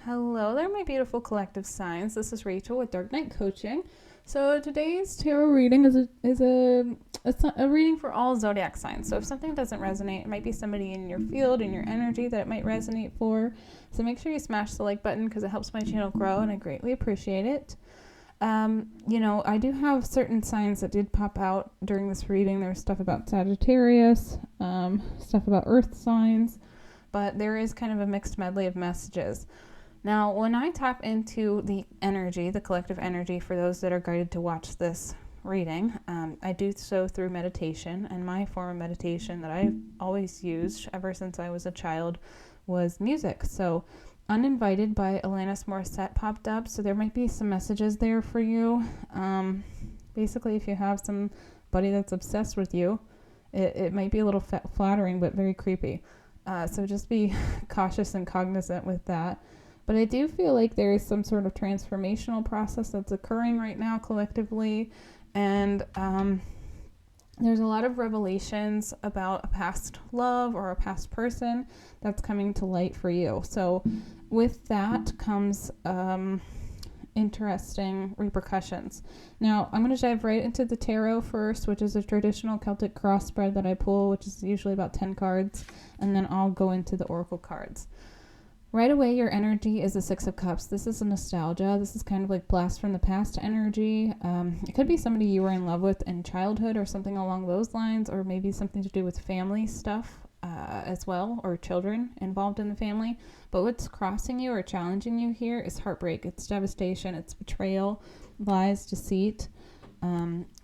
Hello there, my beautiful collective signs. This is Rachel with Dark Knight Coaching. So today's tarot reading is a reading for all zodiac signs. So if something doesn't resonate, it might be somebody in your field, in your energy that it might resonate for. So make sure you smash the like button because it helps my channel grow and I greatly appreciate it. I do have certain signs that did pop out during this reading. There's stuff about Sagittarius, stuff about earth signs, but there is kind of a mixed medley of messages. Now, when I tap into the energy, the collective energy, for those that are guided to watch this reading, I do so through meditation, and my form of meditation that I've always used ever since I was a child was music. So Uninvited by Alanis Morissette popped up, so there might be some messages there for you. Basically, if you have somebody that's obsessed with you, it might be a little flattering, but very creepy. So just be cautious and cognizant with that. But I do feel like there is some sort of transformational process that's occurring right now collectively. And there's a lot of revelations about a past love or a past person that's coming to light for you. So with that comes interesting repercussions. Now, I'm going to dive right into the tarot first, which is a traditional Celtic cross spread that I pull, which is usually about 10 cards. And then I'll go into the oracle cards. Right away, your energy is the Six of Cups. This is a nostalgia. This is kind of like blast from the past energy. It could be somebody you were in love with in childhood or something along those lines, or maybe something to do with family stuff as well, or children involved in the family. But what's crossing you or challenging you here is heartbreak. It's devastation. It's betrayal, lies, deceit.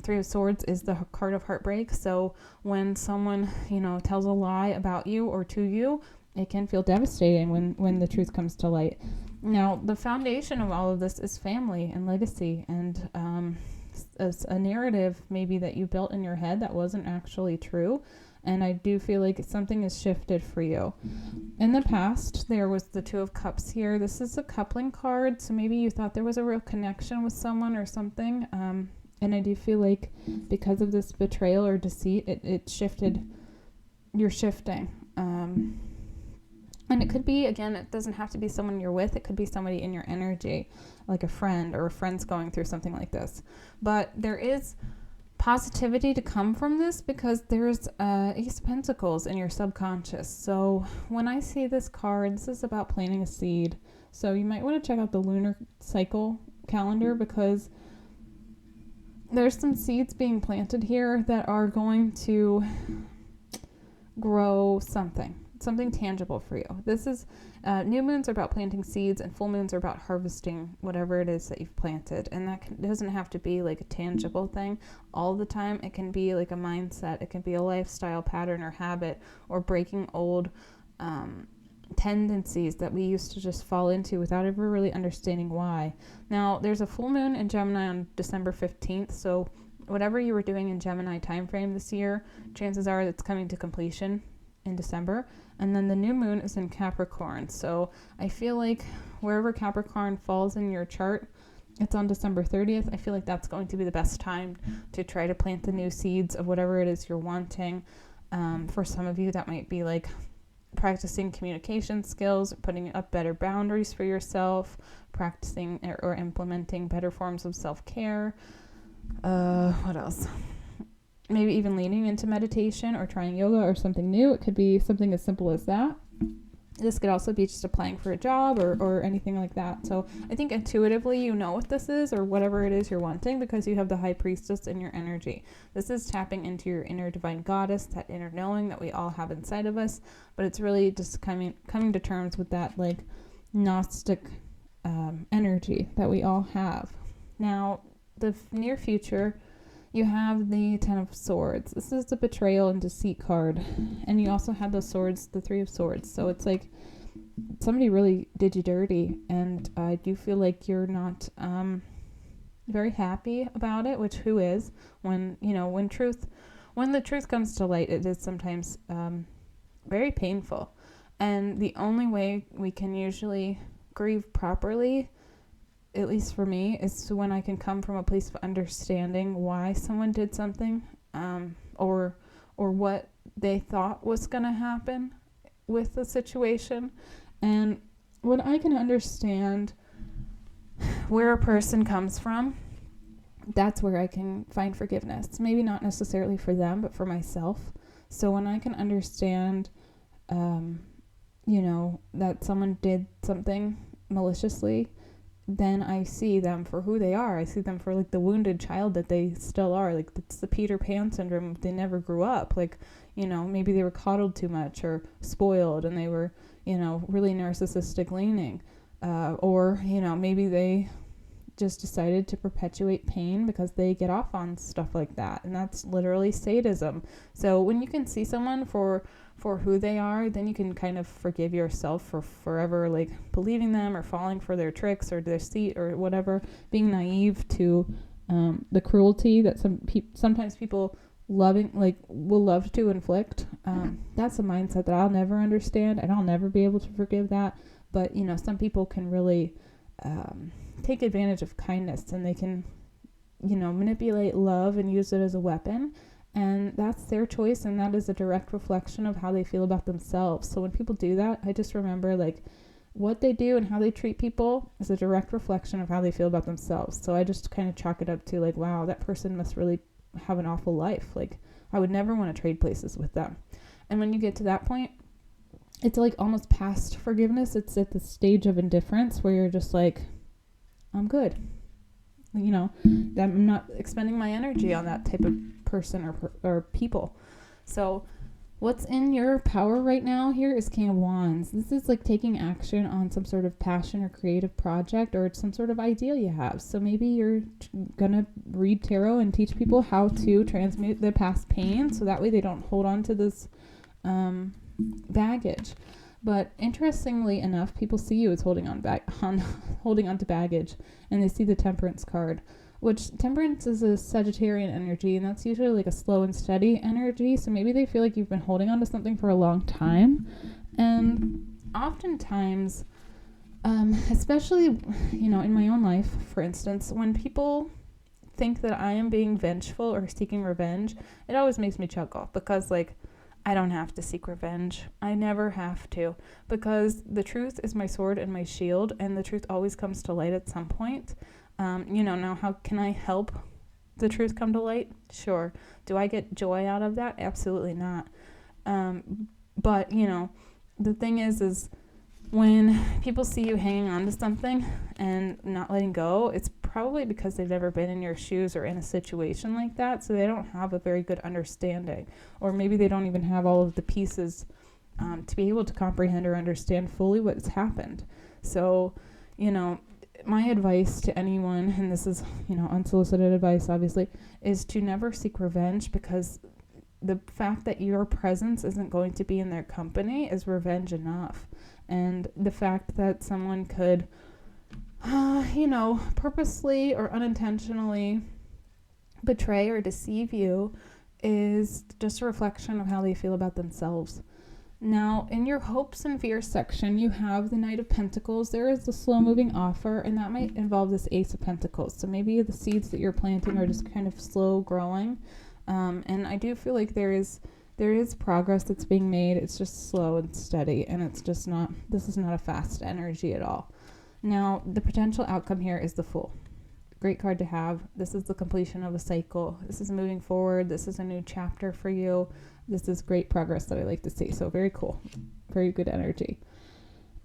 Three of Swords is the card of heartbreak. So when someone, tells a lie about you or to you, it can feel devastating when the truth comes to light. Now, the foundation of all of this is family and legacy and a narrative maybe that you built in your head that wasn't actually true. And I do feel like something has shifted for you. In the past, there was the Two of Cups here. This is a coupling card, so maybe you thought there was a real connection with someone or something. And I do feel like because of this betrayal or deceit, it shifted. You're shifting. And it could be, again, it doesn't have to be someone you're with. It could be somebody in your energy, like a friend or a friend's going through something like this. But there is positivity to come from this because there's Ace of Pentacles in your subconscious. So when I see this card, this is about planting a seed. So you might want to check out the lunar cycle calendar because there's some seeds being planted here that are going to grow something tangible for you. This is new moons are about planting seeds and full moons are about harvesting whatever it is that you've planted, and that doesn't have to be like a tangible thing all the time. It can be like a mindset, it can be a lifestyle pattern or habit, or breaking old tendencies that we used to just fall into without ever really understanding why. Now, there's a full moon in Gemini on December 15th, so whatever you were doing in Gemini time frame this year, chances are it's coming to completion in December. And then the new moon is in Capricorn. So I feel like wherever Capricorn falls in your chart, it's on December 30th. I feel like that's going to be the best time to try to plant the new seeds of whatever it is you're wanting. For some of you, that might be like practicing communication skills, putting up better boundaries for yourself, practicing or implementing better forms of self-care. What else? Maybe even leaning into meditation or trying yoga or something new. It could be something as simple as that. This could also be just applying for a job or anything like that. So I think intuitively you know what this is or whatever it is you're wanting because you have the High Priestess in your energy. This is tapping into your inner divine goddess, that inner knowing that we all have inside of us. But it's really just coming to terms with that like Gnostic energy that we all have. Now, the near future, you have the Ten of Swords. This is the betrayal and deceit card. And you also have the swords, the Three of Swords. So it's like somebody really did you dirty. And I do feel like you're not very happy about it, which who is? When the truth comes to light, it is sometimes very painful. And the only way we can usually grieve properly, at least for me, is when I can come from a place of understanding why someone did something, or what they thought was going to happen with the situation. And when I can understand where a person comes from, that's where I can find forgiveness. Maybe not necessarily for them, but for myself. So when I can understand, that someone did something maliciously, then I see them for who they are. I see them for like the wounded child that they still are. Like it's the Peter Pan syndrome. They never grew up. Like, maybe they were coddled too much or spoiled and they were, really narcissistic leaning. Or maybe they just decided to perpetuate pain because they get off on stuff like that. And that's literally sadism. So when you can see someone for who they are, then you can kind of forgive yourself for forever like believing them or falling for their tricks or deceit or whatever, being naive to the cruelty that sometimes people will love to inflict. That's a mindset that I'll never understand and I'll never be able to forgive that. But some people can really take advantage of kindness, and they can manipulate love and use it as a weapon. And that's their choice, and that is a direct reflection of how they feel about themselves. So when people do that, I just remember like what they do and how they treat people is a direct reflection of how they feel about themselves. So I just kind of chalk it up to like, wow, that person must really have an awful life. Like I would never want to trade places with them. And when you get to that point, it's like almost past forgiveness. It's at the stage of indifference where you're just like, I'm good. I'm not expending my energy on that type of person or people. So what's in your power right now here is King of Wands. This is like taking action on some sort of passion or creative project or some sort of ideal you have. So maybe you're gonna read tarot and teach people how to transmute their past pain so that way they don't hold on to this baggage. But interestingly enough, people see you as holding on to baggage, and they see the Temperance card, which Temperance is a Sagittarian energy, and that's usually like a slow and steady energy. So maybe they feel like you've been holding on to something for a long time. And oftentimes, especially, in my own life, for instance, when people think that I am being vengeful or seeking revenge, it always makes me chuckle because like, I don't have to seek revenge. I never have to, because the truth is my sword and my shield, and the truth always comes to light at some point. Now how can I help the truth come to light? Sure. Do I get joy out of that? Absolutely not. But the thing is when people see you hanging on to something and not letting go, it's probably because they've never been in your shoes or in a situation like that, so they don't have a very good understanding, or maybe they don't even have all of the pieces to be able to comprehend or understand fully what's happened. So, my advice to anyone, and this is, unsolicited advice, obviously, is to never seek revenge, because the fact that your presence isn't going to be in their company is revenge enough. And the fact that someone could, purposely or unintentionally betray or deceive you is just a reflection of how they feel about themselves. Now, in your hopes and fears section, you have the Knight of Pentacles. There is the slow-moving offer, and that might involve this Ace of Pentacles. So maybe the seeds that you're planting are just kind of slow growing. And I do feel like there is progress that's being made. It's just slow and steady, and this is not a fast energy at all. Now, the potential outcome here is the Fool. Great card to have. This is the completion of a cycle. This is moving forward. This is a new chapter for you. This is great progress that I like to see. So very cool. Very good energy.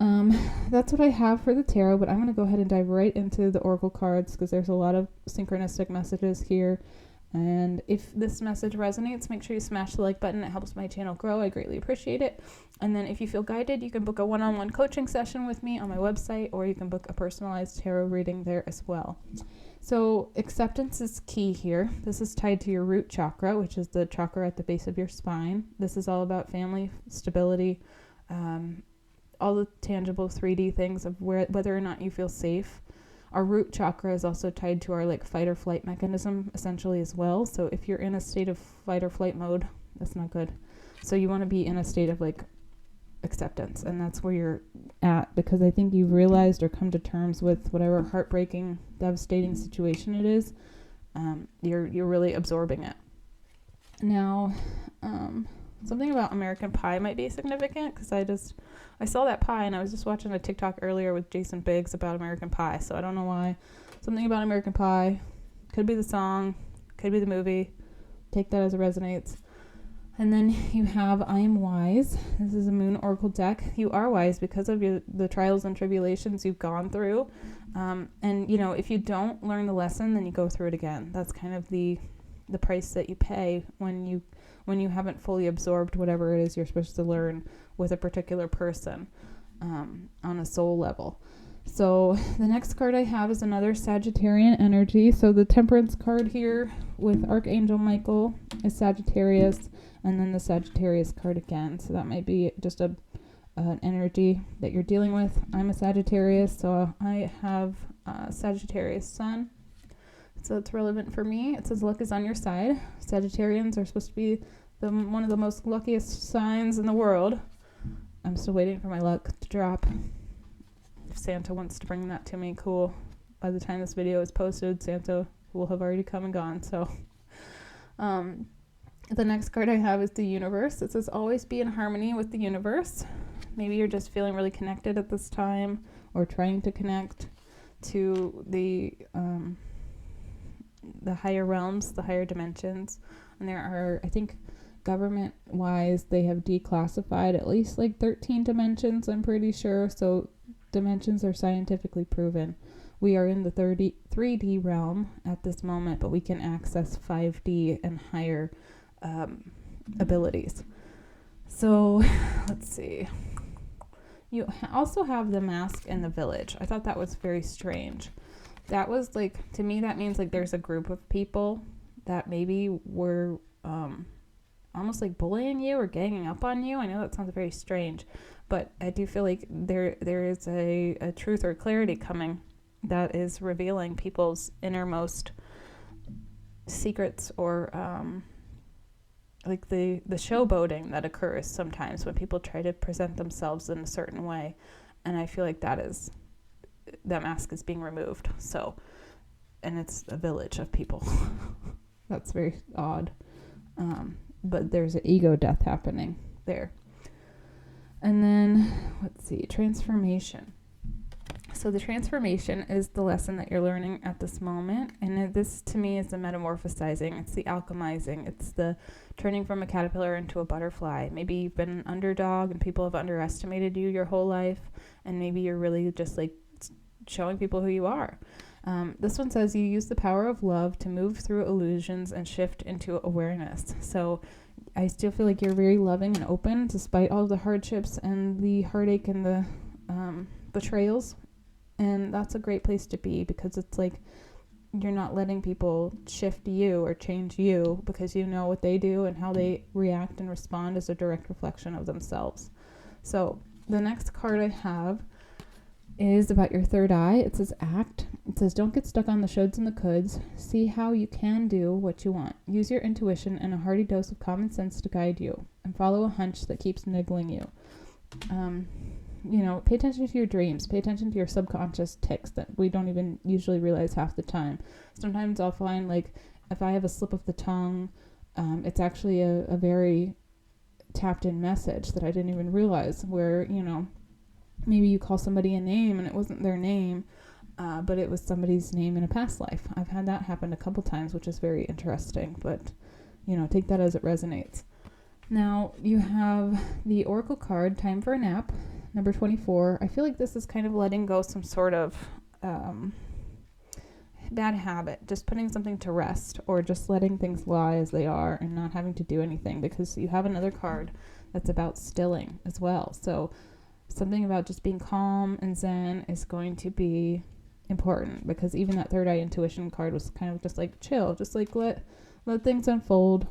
That's what I have for the tarot, but I'm going to go ahead and dive right into the oracle cards because there's a lot of synchronistic messages here. And if this message resonates, make sure you smash the like button. It helps my channel grow. I greatly appreciate it. And then if you feel guided, you can book a one-on-one coaching session with me on my website, or you can book a personalized tarot reading there as well. So acceptance is key here. This is tied to your root chakra, which is the chakra at the base of your spine. This is all about family, stability, all the tangible 3D things of whether or not you feel safe. Our root chakra is also tied to our fight or flight mechanism essentially as well. So if you're in a state of fight or flight mode, that's not good. So you want to be in a state of acceptance, and that's where you're at, because I think you've realized or come to terms with whatever heartbreaking, devastating situation it is. You're really absorbing it. Now, something about American Pie might be significant, because I saw that pie, and I was just watching a TikTok earlier with Jason Biggs about American Pie, so I don't know why. Something about American Pie. Could be the song, could be the movie. Take that as it resonates. And then you have I Am Wise. This is a Moon Oracle deck. You are wise because of the trials and tribulations you've gone through. And, you know, if you don't learn the lesson, then you go through it again. That's kind of the price that you pay when you haven't fully absorbed whatever it is you're supposed to learn with a particular person on a soul level. So the next card I have is another Sagittarian energy. So the Temperance card here with Archangel Michael is Sagittarius, and then the Sagittarius card again. So that might be just an energy that you're dealing with. I'm a Sagittarius, so I have Sagittarius sun. So it's relevant for me. It says luck is on your side. Sagittarians are supposed to be one of the most luckiest signs in the world. I'm still waiting for my luck to drop. If Santa wants to bring that to me, cool. By the time this video is posted, Santa will have already come and gone. So the next card I have is the universe. It says always be in harmony with the universe. Maybe you're just feeling really connected at this time, or trying to connect to the higher realms, the higher dimensions. And there are, I think, government-wise, they have declassified at least like 13 dimensions, I'm pretty sure. So dimensions are scientifically proven. We are in the 3D realm at this moment, but we can access 5D and higher abilities. So let's see. You also have the mask and the village. I thought that was very strange. That was like, to me, that means like there's a group of people that maybe were almost like bullying you or ganging up on you. I know that sounds very strange, but I do feel like there is a truth or clarity coming that is revealing people's innermost secrets, or like the showboating that occurs sometimes when people try to present themselves in a certain way. And I feel like that mask is being removed. So, and it's a village of people. That's very odd. But there's an ego death happening there. And then, let's see, transformation. So the transformation is the lesson that you're learning at this moment. And this, to me, is the metamorphosizing. It's the alchemizing. It's the turning from a caterpillar into a butterfly. Maybe you've been an underdog and people have underestimated you your whole life. And maybe you're really just like showing people who you are. This one says you use the power of love to move through illusions and shift into awareness. So I still feel like you're very loving and open despite all the hardships and the heartache and the betrayals. And that's a great place to be, because it's like you're not letting people shift you or change you, because you know what they do and how they react and respond is a direct reflection of themselves. So the next card I have is about your third eye. It says act. It says don't get stuck on the shoulds and the coulds. See how you can do what you want. Use your intuition and a hearty dose of common sense to guide you, and follow a hunch that keeps niggling you. You know, pay attention to your dreams. Pay attention to your subconscious tics that we don't even usually realize half the time. Sometimes I'll find, like, if I have a slip of the tongue, it's actually a very tapped in message that I didn't even realize, where, you know, maybe you call somebody a name and it wasn't their name, but it was somebody's name in a past life. I've had that happen a couple times, which is very interesting, but, you know, take that as it resonates. Now, you have the Oracle card, Time for a Nap, number 24. I feel like this is kind of letting go some sort of bad habit, just putting something to rest, or just letting things lie as they are and not having to do anything, because you have another card that's about stilling as well. So something about just being calm and zen is going to be important, because even that third eye intuition card was kind of just like chill, just like let things unfold,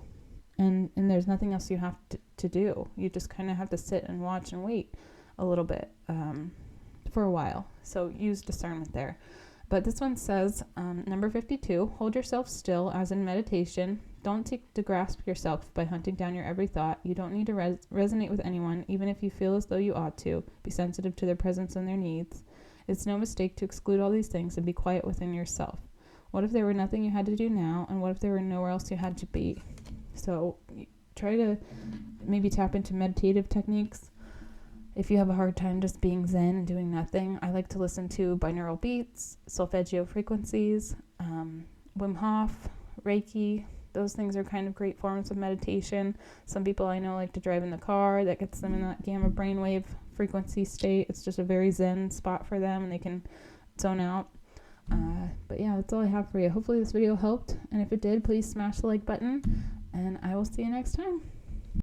and there's nothing else you have to do. You just kind of have to sit and watch and wait a little bit for a while. So use discernment there. But this one says, number 52, hold yourself still as in meditation. Don't seek to grasp yourself by hunting down your every thought. You don't need to resonate with anyone, even if you feel as though you ought to. Be sensitive to their presence and their needs. It's no mistake to exclude all these things and be quiet within yourself. What if there were nothing you had to do now, and what if there were nowhere else you had to be? So try to maybe tap into meditative techniques. If you have a hard time just being zen and doing nothing, I like to listen to binaural beats, solfeggio frequencies, Wim Hof, Reiki. Those things are kind of great forms of meditation. Some people I know like to drive in the car. That gets them in that gamma brainwave frequency state. It's just a very zen spot for them, and they can zone out. But yeah, that's all I have for you. Hopefully this video helped, and if it did, please smash the like button, and I will see you next time.